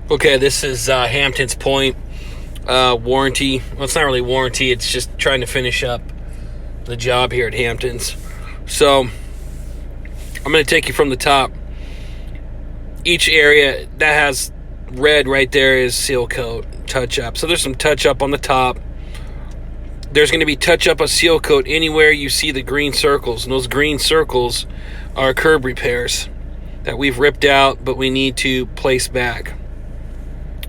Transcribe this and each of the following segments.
Okay, this is Hampton's Pointe warranty. Well, it's not really warranty. It's just trying to finish up the job here at Hampton's. So I'm going to take you from the top. Each area that has red right there is seal coat, touch up. So there's some touch up on the top. There's going to be touch up of seal coat anywhere you see the green circles. And those green circles are curb repairs that we've ripped out, but we need to place back.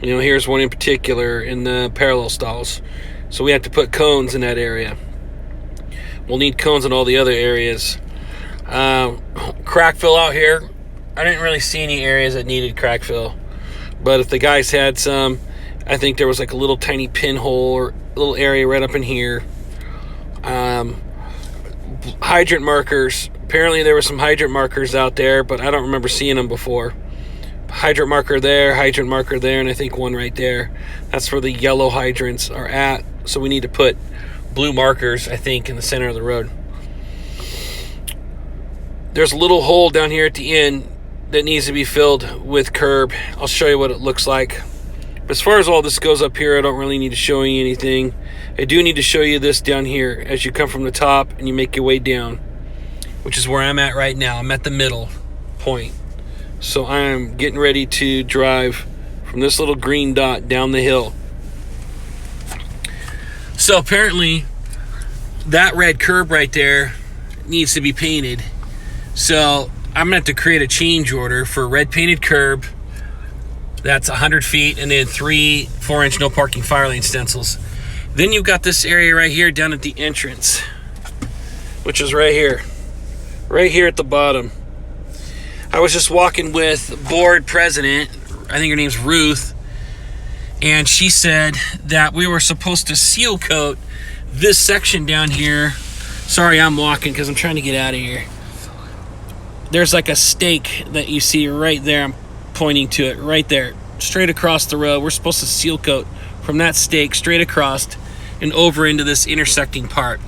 You know, here's one in particular in the parallel stalls. So we have to put cones in that area. We'll need cones in all the other areas. Crack fill out here. I didn't really see any areas that needed crack fill. But if the guys had some, I think there was like a little tiny pinhole or a little area right up in here. Hydrant markers. Apparently there were some hydrant markers out there, but I don't remember seeing them before. Hydrant marker there, and I think one right there. That's where the yellow hydrants are at. So we need to put blue markers, I think, in the center of the road. There's a little hole down here at the end that needs to be filled with curb. I'll show you what it looks like. But as far as all this goes up here, I don't really need to show you anything. I do need to show you this down here as you come from the top and you make your way down, which is where I'm at right now. I'm at the middle point. So I'm getting ready to drive from this little green dot down the hill. So apparently that red curb right there needs to be painted. So I'm gonna have to create a change order for red painted curb. That's 100 feet and then 3 4-inch no parking fire lane stencils. Then you've got this area right here down at the entrance, which is right here at the bottom. I was just walking with board president, I think her name's Ruth, and she said that we were supposed to seal coat this section down here. Sorry, I'm walking because I'm trying to get out of here. There's like a stake that you see right there. I'm pointing to it right there, straight across the road. We're supposed to seal coat from that stake straight across and over into this intersecting part.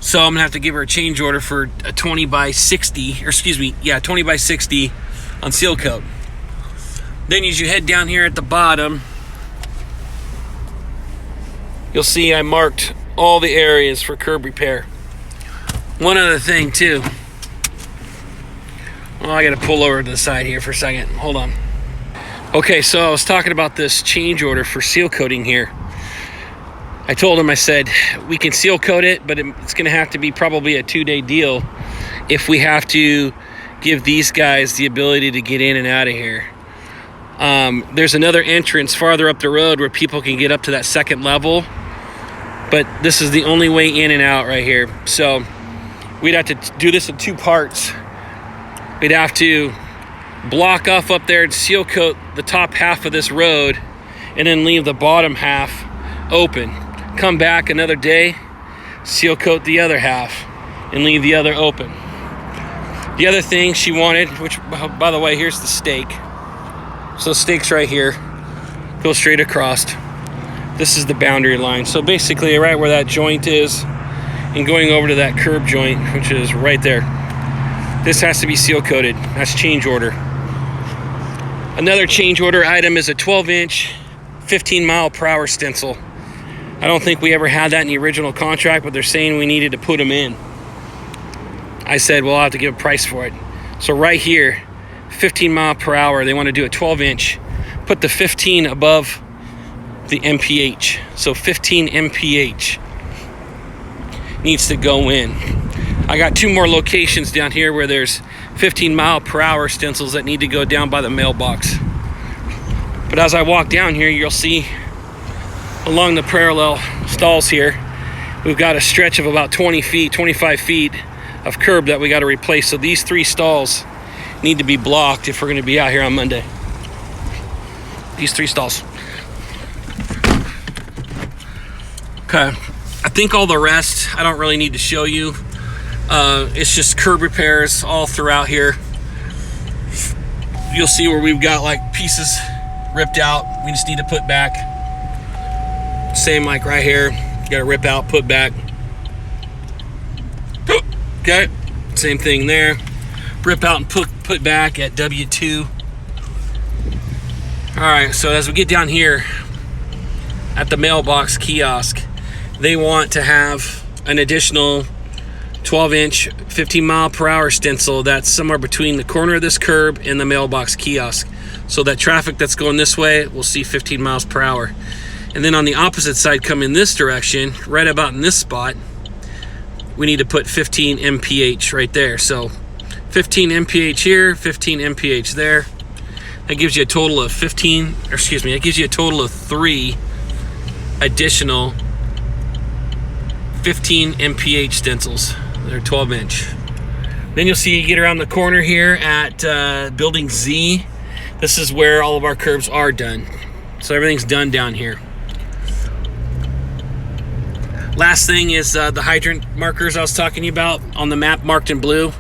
So I'm gonna have to give her a change order for a 20 by 60, or excuse me, yeah, 20 by 60 on seal coat. Then as you head down here at the bottom, you'll see I marked all the areas for curb repair. One other thing too. Well, I gotta pull over to the side here for a second. Hold on. Okay, so I was talking about this change order for seal coating here. I told him, I said, we can seal coat it, but it's going to have to be probably a 2-day deal if we have to give these guys the ability to get in and out of here. There's another entrance farther up the road where people can get up to that second level, but this is the only way in and out right here. So we'd have to do this in 2 parts. We'd have to block off up there and seal coat the top half of this road and then leave the bottom half open. Come back another day, seal coat the other half, and leave the other open. The other thing she wanted, which, by the way, here's the stake. So the stake's right here, go straight across. This is the boundary line. So basically right where that joint is and going over to that curb joint, which is right there. This has to be seal coated. That's change order. Another change order item is a 12-inch, 15-mile-per-hour stencil. I don't think we ever had that in the original contract, but they're saying we needed to put them in. I said, well, I'll have to give a price for it. So right here, 15 mile per hour, they want to do a 12-inch. Put the 15 above the MPH. So 15 MPH needs to go in. I got 2 more locations down here where there's 15 mile per hour stencils that need to go down by the mailbox. But as I walk down here, you'll see along the parallel stalls here, we've got a stretch of about 20 feet, 25 feet of curb that we got to replace. So these 3 stalls need to be blocked if we're going to be out here on Monday. These 3 stalls. Okay, I think all the rest I don't really need to show you. It's just curb repairs all throughout here. You'll see where we've got like pieces ripped out, we just need to put back. Same like right here, you gotta rip out, put back. Okay, same thing there. Rip out and put back at W2. All right, so as we get down here at the mailbox kiosk, they want to have an additional 12-inch 15-mile-per-hour stencil that's somewhere between the corner of this curb and the mailbox kiosk, so that traffic that's going this way will see 15 miles per hour. And then on the opposite side, come in this direction, right about in this spot, we need to put 15 mph right there. So 15 mph here, 15 mph there. That gives you a total of 3 additional 15 mph stencils. They're 12-inch. Then you'll see you get around the corner here at Building Z. This is where all of our curbs are done. So everything's done down here. Last thing is the hydrant markers I was talking to you about on the map marked in blue.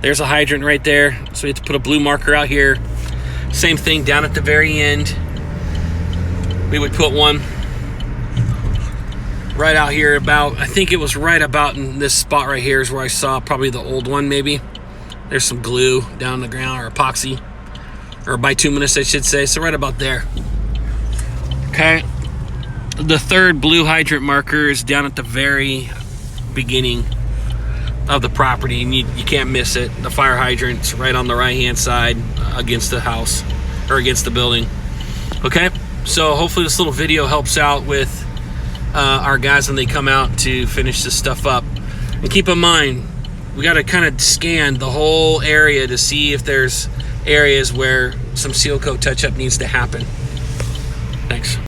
There's a hydrant right there. So we have to put a blue marker out here. Same thing down at the very end. We would put one right out here about, I think it was right about in this spot right here is where I saw probably the old one maybe. There's some glue down the ground, or epoxy, or bituminous I should say, so right about there. Okay, the third blue hydrant marker is down at the very beginning of the property, and you can't miss it. The fire hydrant's right on the right hand side against the house, or against the building. Okay, so hopefully this little video helps out with our guys when they come out to finish this stuff up. And keep in mind, we got to kind of scan the whole area to see if there's areas where some seal coat touch-up needs to happen. Thanks.